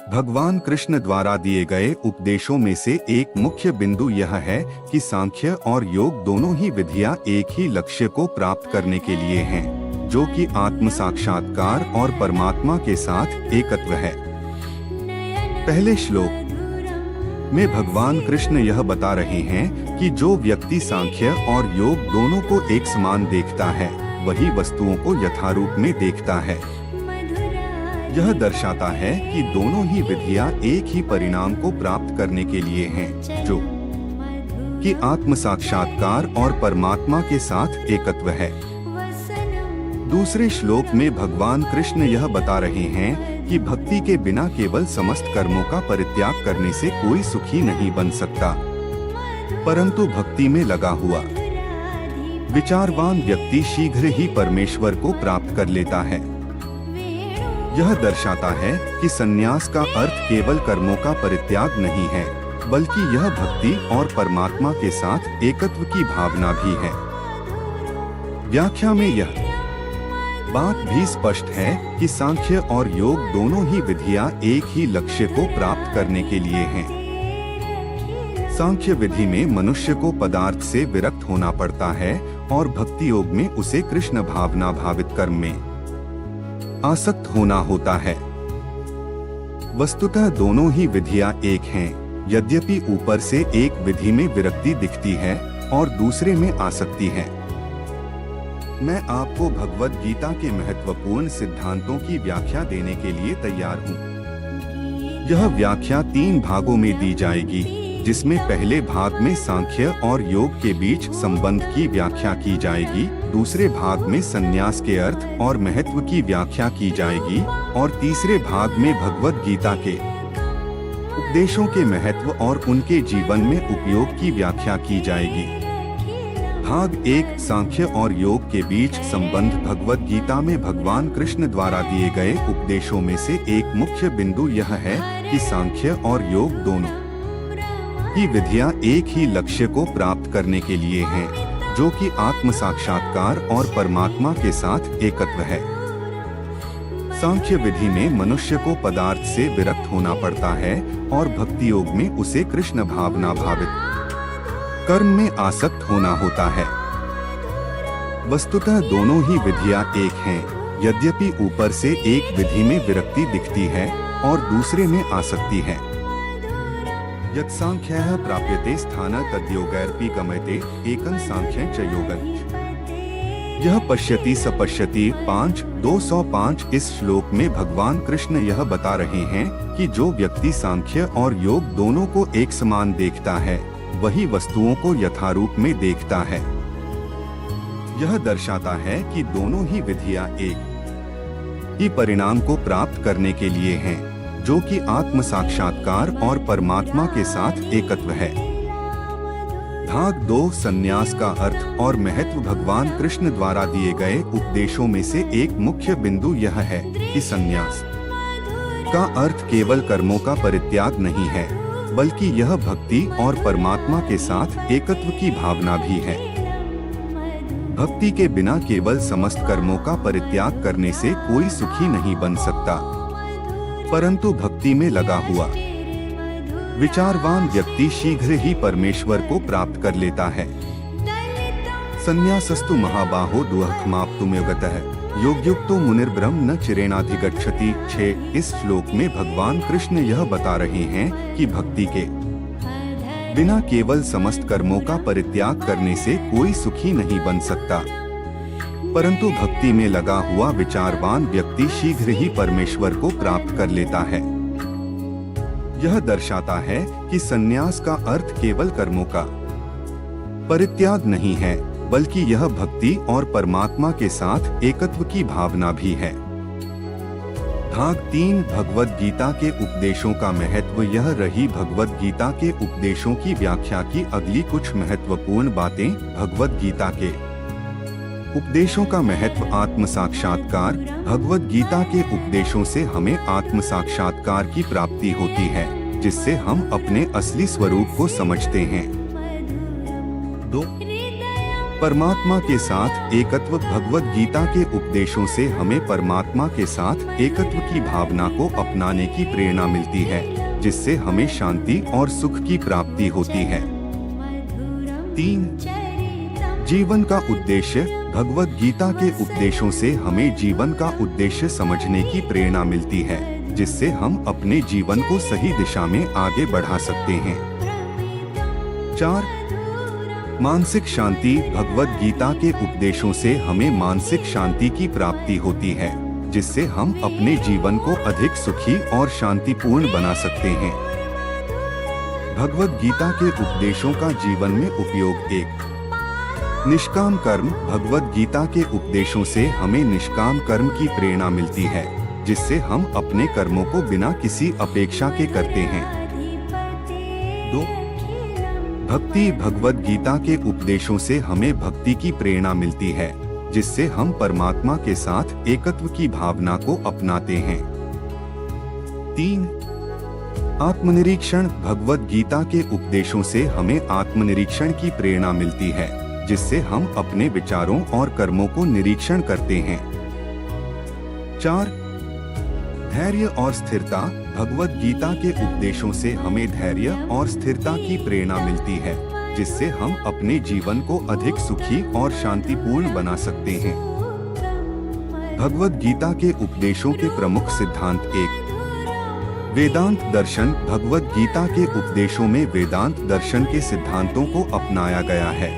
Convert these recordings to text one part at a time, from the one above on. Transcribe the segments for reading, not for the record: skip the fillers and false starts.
भगवान कृष्ण द्वारा दिए गए उपदेशों में से एक मुख्य बिंदु यह है कि सांख्य और योग दोनों ही विधियां एक ही लक्ष्य को प्राप्त करने के लिए हैं, जो कि आत्म साक्षात्कार और परमात्मा के साथ एकत्व है। पहले श्लोक में भगवान कृष्ण यह बता रहे हैं कि जो व्यक्ति सांख्य और योग दोनों को एक समान देखता है, वही वस्तुओं को यथारूप में देखता है। यह दर्शाता है कि दोनों ही विधियां एक ही परिणाम को प्राप्त करने के लिए हैं, जो कि आत्म साक्षात्कार और परमात्मा के साथ एकत्व है। दूसरे श्लोक में भगवान कृष्ण यह बता रहे हैं कि भक्ति के बिना केवल समस्त कर्मों का परित्याग करने से कोई सुखी नहीं बन सकता, परंतु भक्ति में लगा हुआ विचारवान व्यक्ति शीघ्र ही परमेश्वर को प्राप्त कर लेता है। यह दर्शाता है कि संन्यास का अर्थ केवल कर्मों का परित्याग नहीं है, बल्कि यह भक्ति और परमात्मा के साथ एकत्व की भावना भी है। व्याख्या में यह बात भी स्पष्ट है कि सांख्य और योग दोनों ही विधियां एक ही लक्ष्य को प्राप्त करने के लिए हैं। सांख्य विधि में मनुष्य को पदार्थ से विरक्त होना पड़ता है और भक्ति योग में उसे कृष्ण भावना भावित कर्म में आसक्त होना होता है। वस्तुतः दोनों ही विधियां एक हैं, यद्यपि ऊपर से एक विधि में विरक्ति दिखती है और दूसरे में आसक्ति है। मैं आपको भगवद गीता के महत्वपूर्ण सिद्धांतों की व्याख्या देने के लिए तैयार हूँ। यह व्याख्या 3 भागों में दी जाएगी, जिसमें पहले भाग में सांख्य और योग के बीच संबंध की व्याख्या की जाएगी, दूसरे भाग में संन्यास के अर्थ और महत्व की व्याख्या की जाएगी और तीसरे भाग में भगवद गीता के उपदेशों के महत्व और उनके जीवन में उपयोग की व्याख्या की जाएगी। भाग 1 सांख्य और योग के बीच संबंध। भगवद गीता में भगवान कृष्ण द्वारा दिए गए उपदेशों में से एक मुख्य बिंदु यह है कि सांख्य और योग दोनों ही विधियां एक ही लक्ष्य को प्राप्त करने के लिए हैं, जो कि आत्म साक्षात्कार और परमात्मा के साथ एकत्व है। सांख्य विधि में मनुष्य को पदार्थ से विरक्त होना पड़ता है और भक्ति योग में उसे कृष्ण भावना भावित कर्म में आसक्त होना होता है। वस्तुतः दोनों ही विधियां एक हैं, यद्यपि ऊपर से एक विधि में विरक्ति दिखती है और दूसरे में आसक्ति है। यत् सांख्यः प्राप्यते स्थान तद्योगैरपि गम्यते एकं सांख्यं च योगं। यह पश्यति स पश्यति 5:205। इस श्लोक में भगवान कृष्ण यह बता रहे हैं कि जो व्यक्ति सांख्य और योग दोनों को एक समान देखता है, वही वस्तुओं को यथारूप में देखता है। यह दर्शाता है कि दोनों ही विधियां एक ही परिणाम को प्राप्त करने के लिए हैं, जो कि आत्म साक्षात्कार और परमात्मा के साथ एकत्व है। भाग 2 संन्यास का अर्थ और महत्व। भगवान कृष्ण द्वारा दिए गए उपदेशों में से एक मुख्य बिंदु यह है कि संन्यास का अर्थ केवल कर्मों का परित्याग नहीं है, बल्कि यह भक्ति और परमात्मा के साथ एकत्व की भावना भी है। भक्ति के बिना केवल समस्त कर्मों का परित्याग करने से कोई सुखी नहीं बन सकता, परंतु भक्ति में लगा हुआ विचारवान व्यक्ति शीघ्र ही परमेश्वर को प्राप्त कर लेता है। संन्यासस्तु महाबाहो दुःखमाप्तुमेवगतः योगयुक्तो मुनिर्ब्रह्म न चिरेणाधिगच्छति। 6। इस श्लोक में भगवान कृष्ण यह बता रहे हैं कि भक्ति के बिना केवल समस्त कर्मों का परित्याग करने से कोई सुखी नहीं बन सकता, परंतु भक्ति में लगा हुआ विचारवान व्यक्ति शीघ्र ही परमेश्वर को प्राप्त कर लेता है। यह दर्शाता है कि संन्यास का अर्थ केवल कर्मों का परित्याग नहीं है, बल्कि यह भक्ति और परमात्मा के साथ एकत्व की भावना भी है। भाग 3 भगवद गीता के उपदेशों का महत्व। यह रही भगवद गीता के उपदेशों की व्याख्या की अगली कुछ महत्वपूर्ण बातें। भगवद गीता के उपदेशों का महत्व। आत्म साक्षात्कार। भगवद गीता के उपदेशों से हमें आत्म साक्षात्कार की प्राप्ति होती है, जिससे हम अपने असली स्वरूप को समझते हैं। 2 परमात्मा के साथ एकत्व। भगवद गीता के उपदेशों से हमें परमात्मा के साथ एकत्व की भावना को अपनाने की प्रेरणा मिलती है, जिससे हमें शांति और सुख की प्राप्ति होती है। 3. जीवन का उद्देश्य। भगवद गीता के उपदेशों से हमें जीवन का उद्देश्य समझने की प्रेरणा मिलती है, जिससे हम अपने जीवन को सही दिशा में आगे बढ़ा सकते हैं। 4. मानसिक शांति। भगवद गीता के उपदेशों से हमें मानसिक शांति की प्राप्ति होती है, जिससे हम अपने जीवन को अधिक सुखी और शांतिपूर्ण बना सकते हैं। भगवद गीता के उपदेशों का जीवन में उपयोग। 1. निष्काम कर्म। भगवद गीता के उपदेशों से हमें निष्काम कर्म की प्रेरणा मिलती है, जिससे हम अपने कर्मों को बिना किसी अपेक्षा के करते हैं। 2. भक्ति। भगवद गीता के उपदेशों से हमें भक्ति की प्रेरणा मिलती है, जिससे हम परमात्मा के साथ एकत्व की भावना को अपनाते हैं। 3. आत्मनिरीक्षण। भगवद गीता के उपदेशों से हमें आत्मनिरीक्षण की प्रेरणा मिलती है, जिससे हम अपने विचारों और कर्मों को निरीक्षण करते हैं। 4. धैर्य और स्थिरता। भगवद गीता के उपदेशों से हमें धैर्य और स्थिरता की प्रेरणा मिलती है, जिससे हम अपने जीवन को अधिक सुखी और शांतिपूर्ण बना सकते हैं। भगवद गीता के उपदेशों के प्रमुख सिद्धांत। 1. वेदांत दर्शन। भगवद गीता के उपदेशों में वेदांत दर्शन के सिद्धांतों को अपनाया गया है,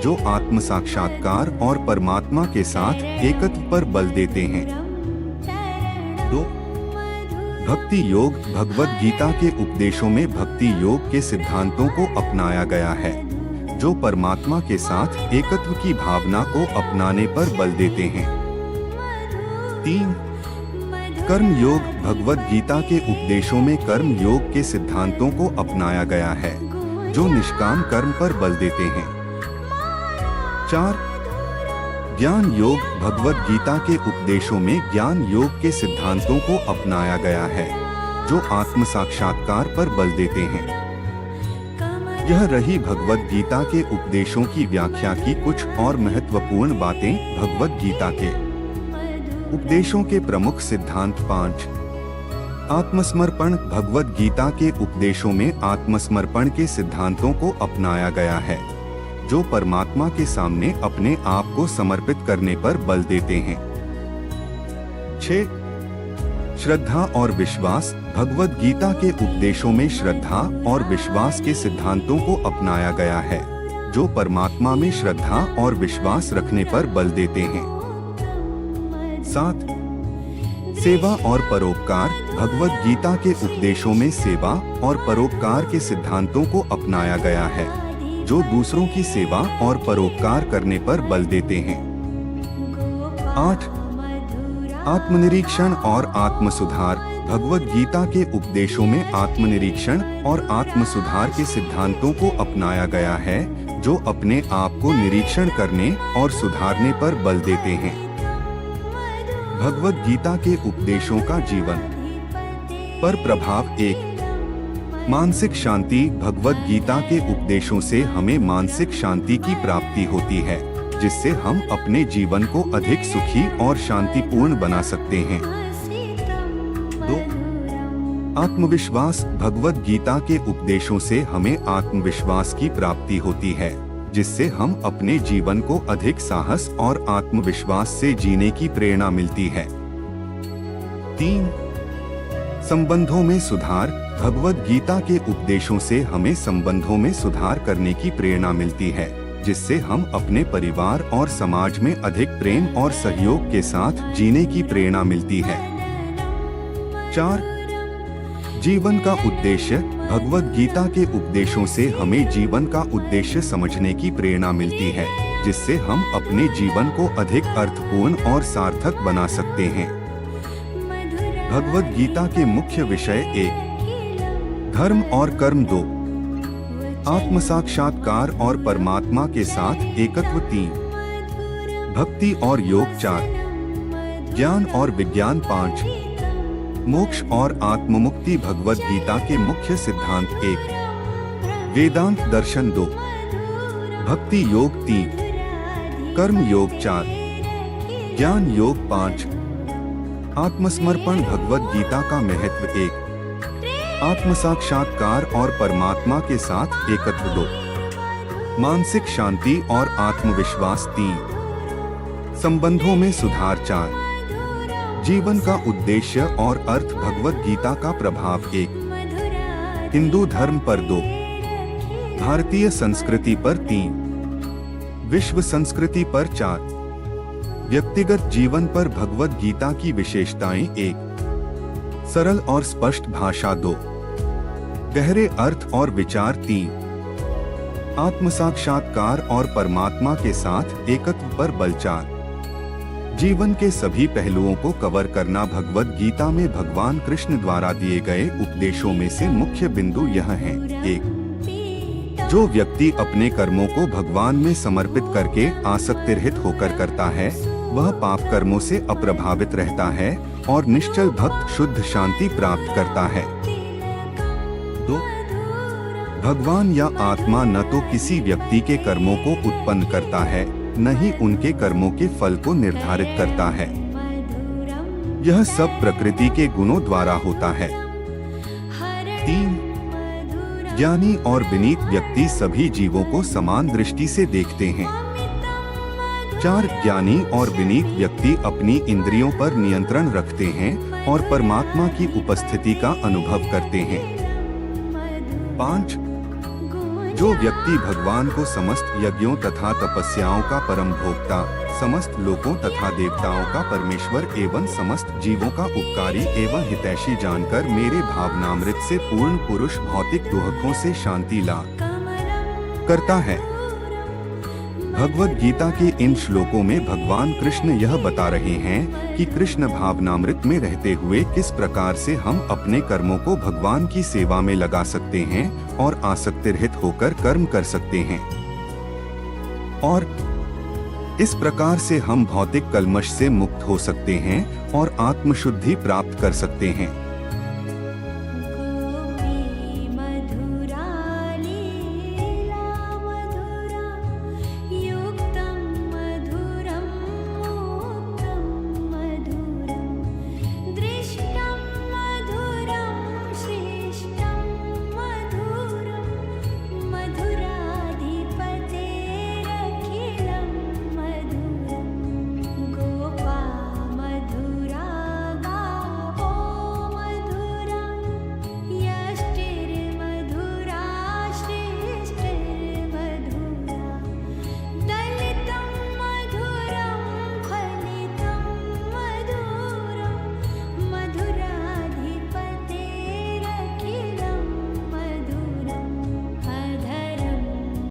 जो आत्म साक्षात्कार और परमात्मा के साथ एकत्व पर बल देते हैं। 2. भक्ति योग। भगवद गीता के उपदेशों में भक्ति योग के सिद्धांतों को अपनाया गया है, जो परमात्मा के साथ एकत्व की भावना को अपनाने पर बल देते हैं। 3. कर्म योग। भगवद गीता के उपदेशों में कर्म योग के सिद्धांतों को अपनाया गया है, जो निष्काम कर्म पर बल देते हैं। 4. ज्ञान योग। भगवद गीता के उपदेशों में ज्ञान योग के सिद्धांतों को अपनाया गया है, जो आत्म साक्षात्कार पर बल देते हैं। यह रही भगवद गीता के उपदेशों की व्याख्या की कुछ और महत्वपूर्ण बातें। भगवद गीता के उपदेशों के प्रमुख सिद्धांत। 5. आत्मसमर्पण। भगवद गीता के उपदेशों में आत्मसमर्पण के सिद्धांतों को अपनाया गया है, जो परमात्मा के सामने अपने आप को समर्पित करने पर बल देते हैं। 6. श्रद्धा और विश्वास। भगवद गीता के उपदेशों में श्रद्धा और विश्वास के सिद्धांतों को अपनाया गया है, जो परमात्मा में श्रद्धा और विश्वास रखने पर बल देते हैं। 7. सेवा और परोपकार। भगवद गीता के उपदेशों में सेवा और परोपकार के सिद्धांतों को अपनाया गया है, जो दूसरों की सेवा और परोपकार करने पर बल देते हैं। 8. आत्मनिरीक्षण और आत्मसुधार। भगवद गीता के उपदेशों में आत्मनिरीक्षण और आत्मसुधार के सिद्धांतों को अपनाया गया है, जो अपने आप को निरीक्षण करने और सुधारने पर बल देते हैं। भगवद गीता के उपदेशों का जीवन पर प्रभाव। 1. मानसिक शांति। भगवद गीता के उपदेशों से हमें मानसिक शांति की प्राप्ति होती है, जिससे हम अपने जीवन को अधिक सुखी और शांतिपूर्ण बना सकते हैं। 2. आत्मविश्वास। भगवद गीता के उपदेशों से हमें आत्मविश्वास की प्राप्ति होती है, जिससे हम अपने जीवन को अधिक साहस और आत्मविश्वास से जीने की प्रेरणा मिलती है। 3. संबंधों में सुधार। भगवद गीता के उपदेशों से हमें संबंधों में सुधार करने की प्रेरणा मिलती है, जिससे हम अपने परिवार और समाज में अधिक प्रेम और सहयोग के साथ जीने की प्रेरणा मिलती है। 4. जीवन का उद्देश्य। भगवद गीता के उपदेशों से हमें जीवन का उद्देश्य समझने की प्रेरणा मिलती है, जिससे हम अपने जीवन को अधिक अर्थपूर्ण और सार्थक बना सकते हैं। भगवद गीता के मुख्य विषय। 1. धर्म और कर्म। 2. आत्म साक्षात्कार और परमात्मा के साथ एकत्व। 3. भक्ति और योग। 4. ज्ञान और विज्ञान। 5. मोक्ष और आत्ममुक्ति। भगवद गीता के मुख्य सिद्धांत। 1. वेदांत दर्शन। 2. भक्ति योग। 3. कर्म योग 4, ज्ञान योग 5, आत्मसमर्पण भगवत गीता का महत्व 1, आत्म साक्षात्कार और परमात्मा के साथ एकत्व 2, मानसिक शांति और आत्मविश्वास 3, संबंधों में सुधार 4, जीवन का उद्देश्य और अर्थ भगवत गीता का प्रभाव 1, हिंदू धर्म पर 2, भारतीय संस्कृति पर 3, विश्व संस्कृति पर 4, व्यक्तिगत जीवन पर भगवत गीता की विशेषताएं 1, सरल और स्पष्ट भाषा 2, गहरे अर्थ और विचार 3, आत्म साक्षात्कार और परमात्मा के साथ एकत्व पर बल 4, जीवन के सभी पहलुओं को कवर करना। भगवत गीता में भगवान कृष्ण द्वारा दिए गए उपदेशों में से मुख्य बिंदु यह हैं। 1, जो व्यक्ति अपने कर्मों को भगवान में समर्पित करके आसक्ति रहित होकर करता है, वह पाप कर्मों से अप्रभावित रहता है और निश्चल भक्त शुद्ध शांति प्राप्त करता है। 2, भगवान या आत्मा न तो किसी व्यक्ति के कर्मों को उत्पन्न करता है, न ही उनके कर्मों के फल को निर्धारित करता है। यह सब प्रकृति के गुणों द्वारा होता है। 3, ज्ञानी और विनीत व्यक्ति सभी जीवों को समान दृष्टि से देखते हैं। 4, ज्ञानी और विनीत व्यक्ति अपनी इंद्रियों पर नियंत्रण रखते हैं और परमात्मा की उपस्थिति का अनुभव करते हैं। 5, जो व्यक्ति भगवान को समस्त यज्ञों तथा तपस्याओं का परम भोक्ता, समस्त लोकों तथा देवताओं का परमेश्वर एवं समस्त जीवों का उपकारी एवं हितैषी जानकर मेरे भावनामृत से पूर्ण पुरुष भौतिक दुखों से शांति लाभ करता है। भगवत गीता के इन श्लोकों में भगवान कृष्ण यह बता रहे हैं कि कृष्ण भावनामृत में रहते हुए किस प्रकार से हम अपने कर्मों को भगवान की सेवा में लगा सकते हैं और आसक्ति रहित होकर कर्म कर सकते हैं, और इस प्रकार से हम भौतिक कलमश से मुक्त हो सकते हैं और आत्मशुद्धि प्राप्त कर सकते हैं।